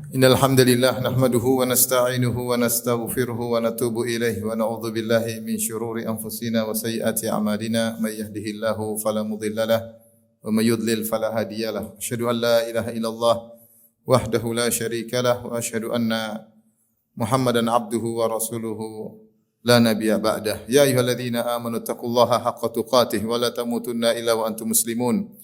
Innal hamdalillah nahmaduhu wa nasta'inuhu wa nastaghfiruhu wa natubu ilaihi wa na'udzu billahi min shururi anfusina wa sayyiati a'malina may yahdihillahu fala mudilla lahu wa may yudlil fala hadiya lahu. Asyhadu an la ilaha illallah wahdahu la syarika lahu wa asyhadu anna Muhammadan abduhu wa rasuluhu la nabiyya ba'dah. Ya ayyuhalladzina amanu taqullaha haqqa tuqatih wa la tamutunna illa wa antum muslimun.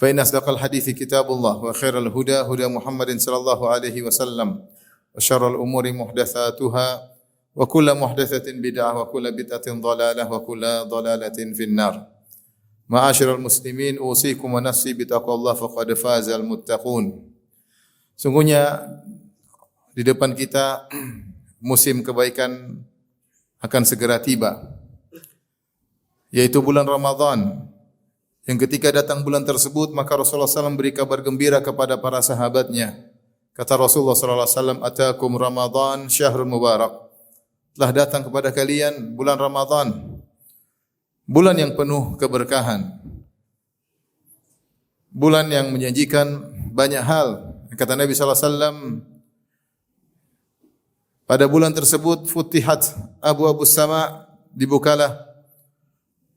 Fa inna asdaqal hadithi kitabullah wa khairal huda huda Muhammadin sallallahu alaihi wasallam wa syarrul umuri muhdatsatuha wa kullu muhdatsatin bid'ah wa kullu bid'atin dhalalah wa kullu dhalalatin finnar. Ma'asyiral muslimin, usikum wa nafsi bitaqwallah faqad fazal muttaqun. Sungguhnya di depan kita musim kebaikan akan segera tiba, yaitu bulan Ramadan. Yang ketika datang bulan tersebut, maka Rasulullah SAW beri kabar gembira kepada para sahabatnya. Kata Rasulullah SAW, Atakum Ramadan syahrun mubarak. Telah datang kepada kalian bulan Ramadan, bulan yang penuh keberkahan, bulan yang menjanjikan banyak hal. Kata Nabi SAW, pada bulan tersebut, futihat abu-abu sama, dibukalah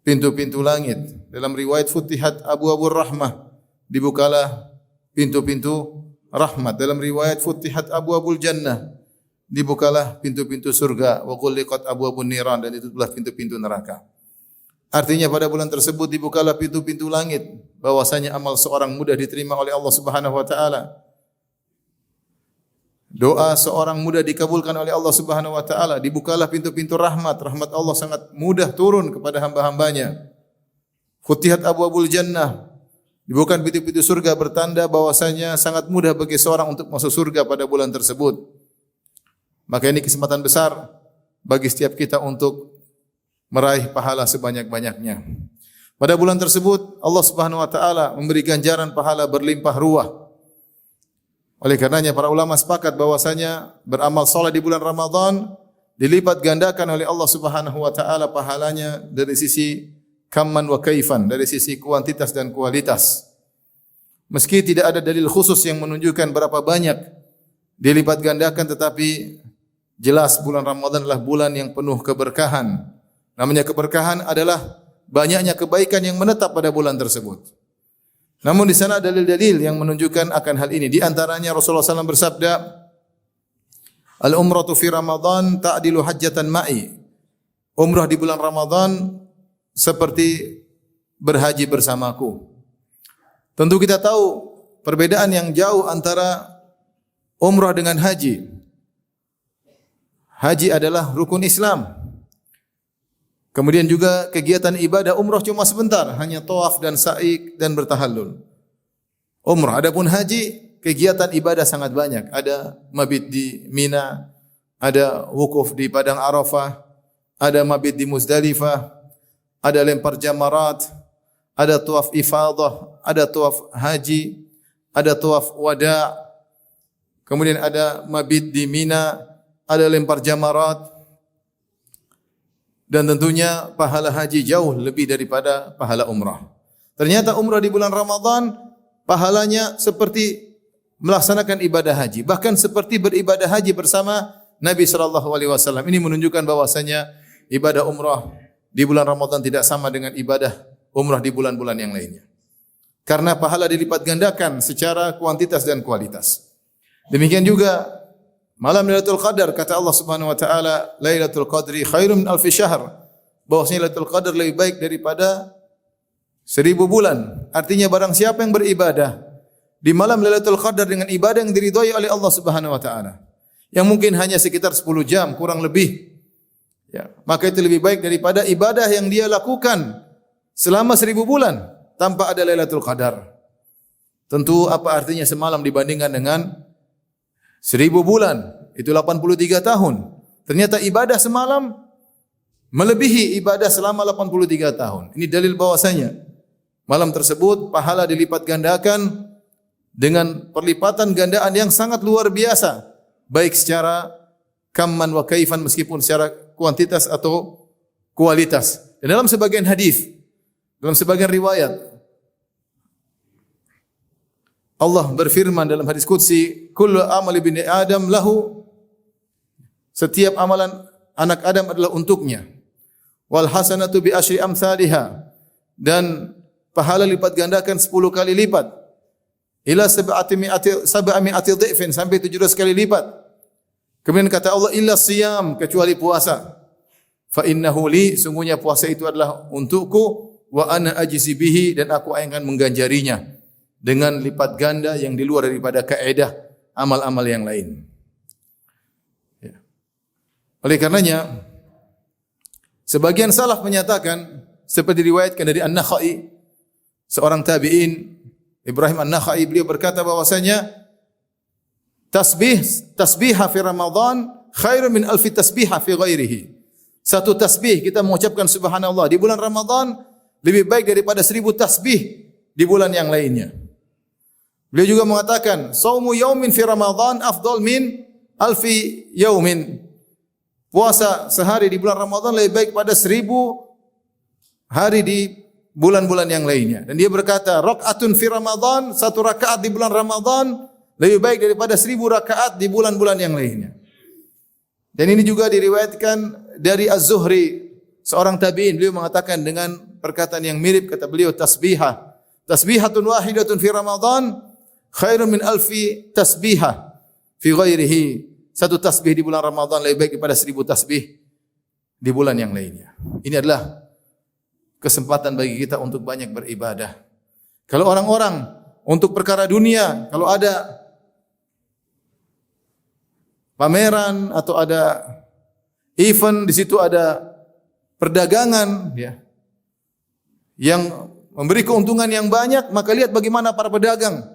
pintu-pintu langit. Dalam riwayat futihat abu-abu rahmah, dibukalah pintu-pintu rahmat. Dalam riwayat futihat abu-abul jannah, dibukalah pintu-pintu surga. Wa ghulliqat abu-abun niran, dan ditutuplah pintu-pintu neraka. Artinya pada bulan tersebut dibukalah pintu-pintu langit, bahwasanya amal seorang mudah diterima oleh Allah Subhanahu wa taala. Doa seorang mudah dikabulkan oleh Allah Subhanahu wa taala, dibukalah pintu-pintu rahmat. Rahmat Allah sangat mudah turun kepada hamba-hambanya. Futihat abwabul jannah, dibuka pintu-pintu surga, bertanda bahwasanya sangat mudah bagi seorang untuk masuk surga pada bulan tersebut. Maka ini kesempatan besar bagi setiap kita untuk meraih pahala sebanyak-banyaknya. Pada bulan tersebut Allah Subhanahu wa taala memberi ganjaran pahala berlimpah ruah. Oleh karenanya para ulama sepakat bahwasanya beramal saleh di bulan Ramadan dilipat gandakan oleh Allah Subhanahu wa taala pahalanya dari sisi kamman wa kaifan, dari sisi kuantitas dan kualitas. Meski tidak ada dalil khusus yang menunjukkan berapa banyak dilipat gandakan, tetapi jelas bulan Ramadan adalah bulan yang penuh keberkahan. Namanya keberkahan adalah banyaknya kebaikan yang menetap pada bulan tersebut. Namun di sana dalil-dalil yang menunjukkan akan hal ini. Di antaranya Rasulullah SAW bersabda, Al-umratu fi Ramadan ta'dilu hajjatan ma'i. Umrah di bulan Ramadan seperti berhaji bersamaku. Tentu kita tahu perbedaan yang jauh antara umrah dengan haji. Haji adalah rukun Islam. Kemudian juga kegiatan ibadah umrah cuma sebentar, hanya tawaf dan sa'i dan bertahallul. Umrah, adapun haji, kegiatan ibadah sangat banyak. Ada mabit di Mina, ada wukuf di Padang Arafah, ada mabit di Muzdalifah, ada lempar jamarat, ada tawaf ifadah, ada tawaf haji, ada tawaf wada'. Kemudian ada mabit di Mina, ada lempar jamarat. Dan tentunya pahala haji jauh lebih daripada pahala umrah. Ternyata umrah di bulan Ramadan pahalanya seperti melaksanakan ibadah haji, bahkan seperti beribadah haji bersama Nabi SAW. Ini menunjukkan bahwasanya ibadah umrah di bulan Ramadan tidak sama dengan ibadah umrah di bulan-bulan yang lainnya. Karena pahala dilipat gandakan secara kuantitas dan kualitas. Demikian juga malam Lailatul Qadar, kata Allah Subhanahu wa taala, Lailatul Qadri khairum min alfi syahr. Bahwasanya Lailatul Qadar lebih baik daripada 1000 bulan. Artinya barang siapa yang beribadah di malam Lailatul Qadar dengan ibadah yang diridhai oleh Allah Subhanahu wa taala, yang mungkin hanya sekitar 10 jam kurang lebih, ya, maka itu lebih baik daripada ibadah yang dia lakukan selama 1000 bulan tanpa ada Lailatul Qadar. Tentu apa artinya semalam dibandingkan dengan 1000 bulan, itu 83 tahun. Ternyata ibadah semalam melebihi ibadah selama 83 tahun. Ini dalil bahwasanya malam tersebut pahala dilipat gandakan dengan perlipatan gandaan yang sangat luar biasa, baik secara kamman wa kaifan, meskipun secara kuantitas atau kualitas. Dan dalam sebagian hadis, dalam sebagian riwayat, Allah berfirman dalam hadis qudsi, kullu amali bani Adam lahu, setiap amalan anak Adam adalah untuknya. Wal hasanatu bi asyri amsalihha, dan pahala lipat gandakan 10 kali lipat. Ila sab'ati dhifin, sampai 700 kali lipat. Kemudian kata Allah, illa siyam, kecuali puasa. Fa innahu li, sungguhnya puasa itu adalah untukku, wa ana ajzi bihi, dan aku akan mengganjarinya dengan lipat ganda yang di luar daripada kaedah amal-amal yang lain. Ya. Oleh karenanya, sebagian salaf menyatakan, seperti diriwayatkan dari An-Nakhai, seorang tabi'in, Ibrahim An-Nakhai, beliau berkata bahwasanya tasbihah fi Ramadan khairun min alfi tasbihah fi ghairihi. Satu tasbih kita mengucapkan subhanallah di bulan Ramadan lebih baik daripada 1000 tasbih di bulan yang lainnya. Beliau juga mengatakan, saumu yaumin fi Ramadan afdal min alfi yaumin. Puasa sehari di bulan Ramadan lebih baik pada 1000 hari di bulan-bulan yang lainnya. Dan dia berkata, rakaatun fi Ramadan, satu rakaat di bulan Ramadan lebih baik daripada 1000 rakaat di bulan-bulan yang lainnya. Dan ini juga diriwayatkan dari Az-Zuhri, seorang tabi'in. Beliau mengatakan dengan perkataan yang mirip, kata beliau, tasbihatun wahidatun fi Ramadan khairun min alfi tasbihah fi ghairihi. Satu tasbih di bulan Ramadan lebih baik daripada 1000 tasbih di bulan yang lainnya. Ini adalah kesempatan bagi kita untuk banyak beribadah. Kalau orang-orang untuk perkara dunia, kalau ada pameran atau ada event, di situ ada perdagangan, ya, yang memberi keuntungan yang banyak, maka lihat bagaimana para pedagang.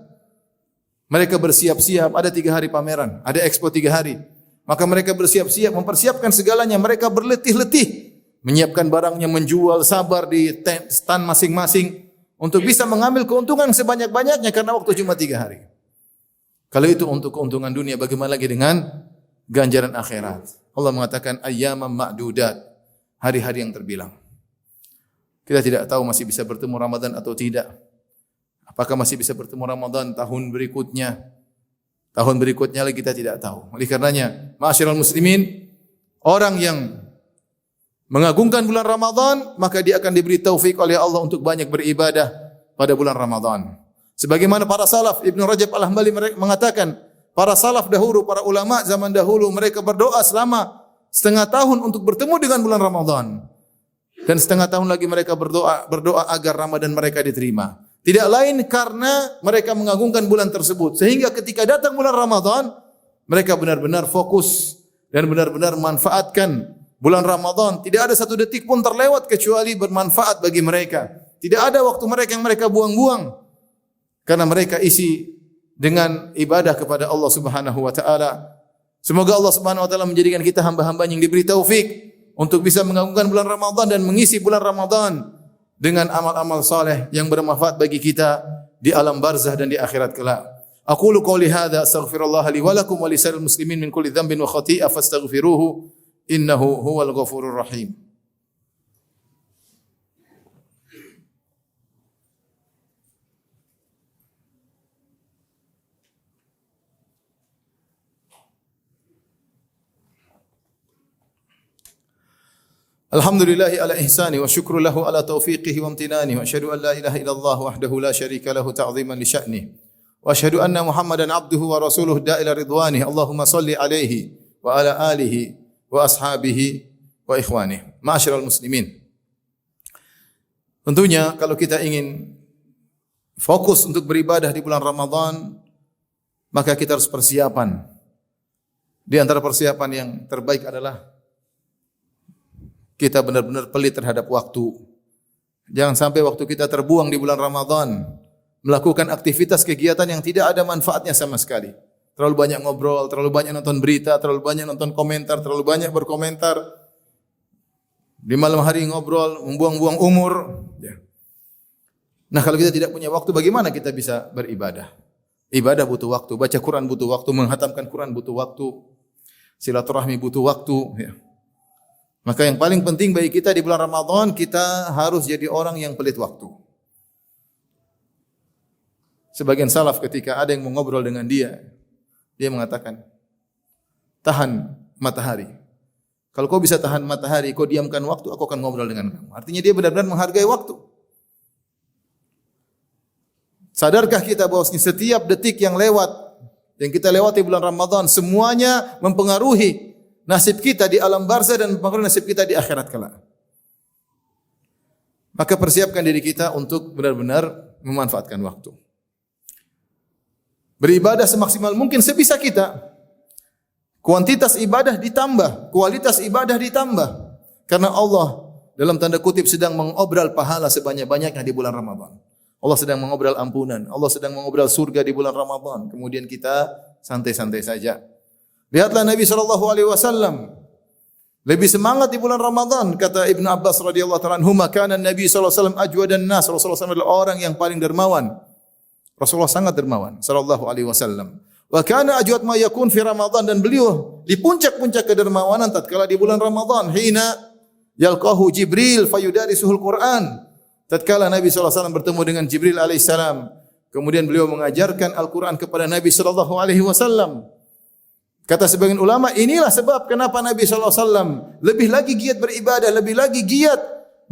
Mereka bersiap-siap, ada 3 hari pameran, ada expo 3 hari. Maka mereka bersiap-siap, mempersiapkan segalanya. Mereka berletih-letih, menyiapkan barangnya, menjual, sabar di stand masing-masing untuk bisa mengambil keuntungan sebanyak-banyaknya karena waktu cuma 3 hari. Kalau itu untuk keuntungan dunia, bagaimana lagi dengan ganjaran akhirat? Allah mengatakan ayyaman ma'dudat, hari-hari yang terbilang. Kita tidak tahu masih bisa bertemu Ramadan atau tidak. Apakah masih bisa bertemu Ramadan tahun berikutnya? Tahun berikutnya lagi kita tidak tahu. Oleh karenanya, ma'asyiral muslimin, orang yang mengagungkan bulan Ramadan, maka dia akan diberi taufik oleh Allah untuk banyak beribadah pada bulan Ramadan. Sebagaimana para salaf, Ibnu Rajab Al-Hambali mengatakan, para salaf dahulu, para ulama zaman dahulu, mereka berdoa selama setengah tahun untuk bertemu dengan bulan Ramadan. Dan setengah tahun lagi mereka berdoa agar Ramadan mereka diterima. Tidak lain karena mereka mengagungkan bulan tersebut. Sehingga ketika datang bulan Ramadan, mereka benar-benar fokus dan benar-benar memanfaatkan bulan Ramadan. Tidak ada satu detik pun terlewat kecuali bermanfaat bagi mereka. Tidak ada waktu mereka yang mereka buang-buang. Karena mereka isi dengan ibadah kepada Allah Subhanahu wa taala. Semoga Allah Subhanahu wa taala menjadikan kita hamba-hamba yang diberi taufik untuk bisa mengagungkan bulan Ramadan dan mengisi bulan Ramadan dengan amal-amal saleh yang bermanfaat bagi kita di alam barzah dan di akhirat kelak. Aqulu qouli hadza astaghfirullah li wa lakum wa lisa'il muslimin min kulli dhanbin wa khati'ah fastaghfiruhu innahu huwal ghafurur rahim. Alhamdulillahi ala ihsani wa syukru lahu ala taufiqihi wa amtinani wa asyhadu an la ilaha illallah wahdahu la syarika lahu ta'ziman li sya'ni wa asyhadu anna Muhammadan abduhu wa rasuluhu da'ila ridwani. Allahumma salli alaihi wa ala alihi wa ashabihi wa ikhwani. Ma'asyiral muslimin. Tentunya kalau kita ingin fokus untuk beribadah di bulan Ramadan, maka kita harus persiapan. Di antara persiapan yang terbaik adalah kita benar-benar pelit terhadap waktu. Jangan sampai waktu kita terbuang di bulan Ramadan melakukan aktivitas kegiatan yang tidak ada manfaatnya sama sekali. Terlalu banyak ngobrol, terlalu banyak nonton berita, terlalu banyak nonton komentar, terlalu banyak berkomentar. Di malam hari ngobrol, membuang-buang umur. Ya. Nah, kalau kita tidak punya waktu, bagaimana kita bisa beribadah? Ibadah butuh waktu, baca Quran butuh waktu, menghatamkan Quran butuh waktu, silaturahmi butuh waktu. Ya. Maka yang paling penting bagi kita di bulan Ramadan, kita harus jadi orang yang pelit waktu. sebagian salaf ketika ada yang mau ngobrol dengan dia mengatakan, tahan matahari. Kalau kau bisa tahan matahari, kau diamkan waktu, aku akan ngobrol dengan kamu. Artinya dia benar-benar menghargai waktu. Sadarkah kita bahwa setiap detik yang lewat, yang kita lewati bulan Ramadan, semuanya mempengaruhi nasib kita di alam barzah dan mempengaruhi nasib kita di akhirat kelak. Maka persiapkan diri kita untuk benar-benar memanfaatkan waktu. Beribadah semaksimal mungkin sebisa kita. Kuantitas ibadah ditambah, kualitas ibadah ditambah. Karena Allah dalam tanda kutip sedang mengobral pahala sebanyak-banyaknya di bulan Ramadan. Allah sedang mengobral ampunan, Allah sedang mengobral surga di bulan Ramadan. Kemudian kita santai-santai saja. Lihatlah Nabi SAW lebih semangat di bulan Ramadan. Kata Ibnu Abbas radhiyallahu ta'ala anhuma, kana Nabi SAW ajwadan nas. Rasulullah SAW adalah orang yang paling dermawan. Rasulullah sangat dermawan sallallahu alaihi wasallam. Wa kana ajwad ma yakun fi Ramadan, dan beliau di puncak-puncak kedermawanan tatkala di bulan Ramadan. Hina yalqahu Jibril fayudarisuhul Quran. Tatkala Nabi SAW bertemu dengan Jibril alaihissalam, kemudian beliau mengajarkan Al-Quran kepada Nabi SAW. Kata sebagian ulama, inilah sebab kenapa Nabi SAW lebih lagi giat beribadah, lebih lagi giat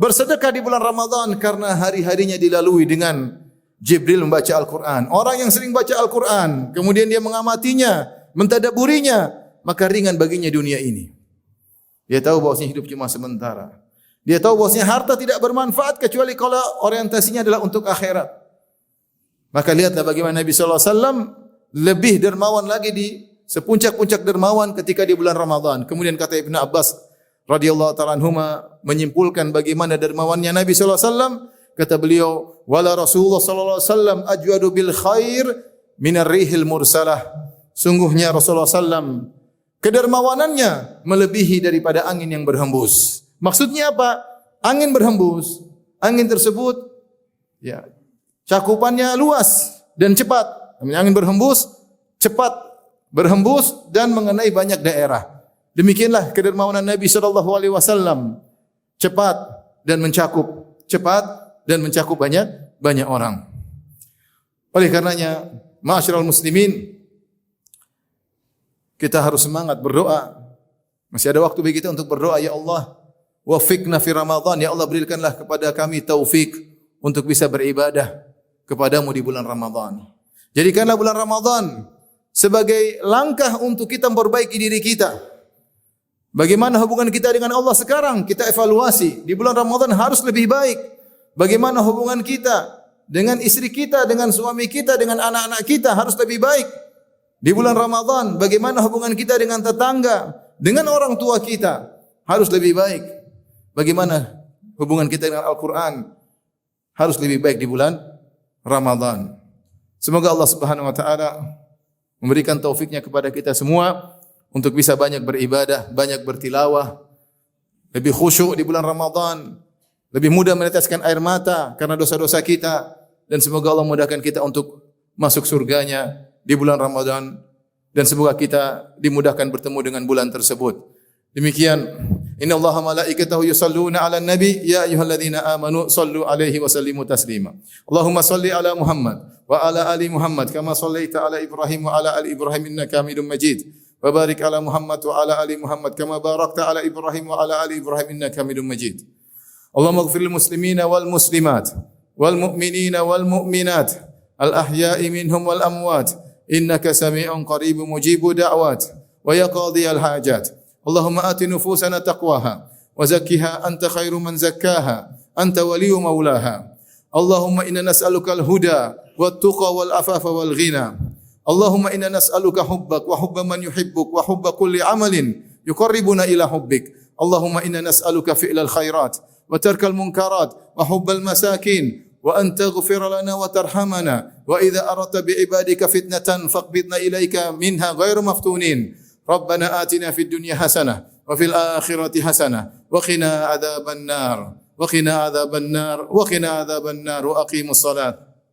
bersedekah di bulan Ramadan, karena hari-harinya dilalui dengan Jibril membaca Al-Quran. Orang yang sering baca Al-Quran, kemudian dia mengamatinya, mentadaburinya, maka ringan baginya dunia ini. Dia tahu bahwasanya hidup cuma sementara. Dia tahu bahwasanya harta tidak bermanfaat kecuali kalau orientasinya adalah untuk akhirat. Maka lihatlah bagaimana Nabi SAW lebih dermawan lagi di sepuncak-puncak dermawan ketika di bulan Ramadan. Kemudian kata Ibnu Abbas radhiyallahu ta'ala anhuma menyimpulkan bagaimana dermawannya Nabi SAW. Kata beliau, wala Rasulullah sallallahu alaihi wasallam ajwadu bil khair minar rihil mursalah. Sungguhnya Rasulullah SAW kedermawanannya melebihi daripada angin yang berhembus. Maksudnya apa? Angin berhembus. Angin tersebut ya cakupannya luas dan cepat. Angin berhembus, cepat berhembus dan mengenai banyak daerah. Demikianlah kedermawanan Nabi sallallahu alaihi wasallam. Cepat dan mencakup, cepat dan mencakup banyak orang. Oleh karenanya, ma'asyiral muslimin, kita harus semangat berdoa. Masih ada waktu bagi kita untuk berdoa, ya Allah, wafiqna fi Ramadan, ya Allah berikanlah kepada kami taufik untuk bisa beribadah kepadamu di bulan Ramadan. Jadikanlah bulan Ramadan sebagai langkah untuk kita memperbaiki diri kita. Bagaimana hubungan kita dengan Allah sekarang? Kita evaluasi. Di bulan Ramadan harus lebih baik. Bagaimana hubungan kita dengan istri kita, dengan suami kita, dengan anak-anak kita harus lebih baik. Di bulan Ramadan, bagaimana hubungan kita dengan tetangga, dengan orang tua kita harus lebih baik. Bagaimana hubungan kita dengan Al-Quran harus lebih baik di bulan Ramadan. Semoga Allah Subhanahu wa taala memberikan taufiknya kepada kita semua untuk bisa banyak beribadah, banyak bertilawah, lebih khusyuk di bulan Ramadan, lebih mudah meneteskan air mata karena dosa-dosa kita, dan semoga Allah mudahkan kita untuk masuk surganya di bulan Ramadan, dan semoga kita dimudahkan bertemu dengan bulan tersebut. Demikian, innallaha malaikatahu yusalluna 'alan nabi ya ayyuhalladzina amanu sallu 'alaihi wa sallimu taslima. Allahumma salli 'ala Muhammad wa 'ala ali Muhammad kama shallaita 'ala Ibrahim wa 'ala ali Ibrahim innaka Hamidum Majid. Wa barik 'ala Muhammad wa 'ala ali Muhammad kama barakta 'ala Ibrahim wa 'ala ali Ibrahim innaka Hamidum Majid. Allahumma ighfir lil muslimina wal muslimat wal mu'minina wal mu'minat al ahya'i minhum wal amwat innaka sami'un qaribun mujibud da'wat wa ya qadhiyal hajat. Allahumma ati nufusana taqwaha wa zakkiha anta khairu man zakkaha anta waliyyu maulaha. Allahumma inna nas'aluka al-huda wat tuqa wal afafa wal ghina. Allahumma inna nas'aluka hubbak wa hubba man yuhibbuk wa hubba kulli amalin yuqarribuna ila hubbik. Allahumma inna nas'aluka fi'lal khairat wa tarkal munkarat wa hubbal masakin wa an taghfir lana wa tarhamana wa idza aradta bi ibadika fitnatan faqbidna ilayka minha ghairu maftunin. Rabbana atina fid dunya hasanah wa fil akhirati hasanah wa qina adzaban nar wa qina adzaban nar wa qina adzaban nar wa aqimus salat.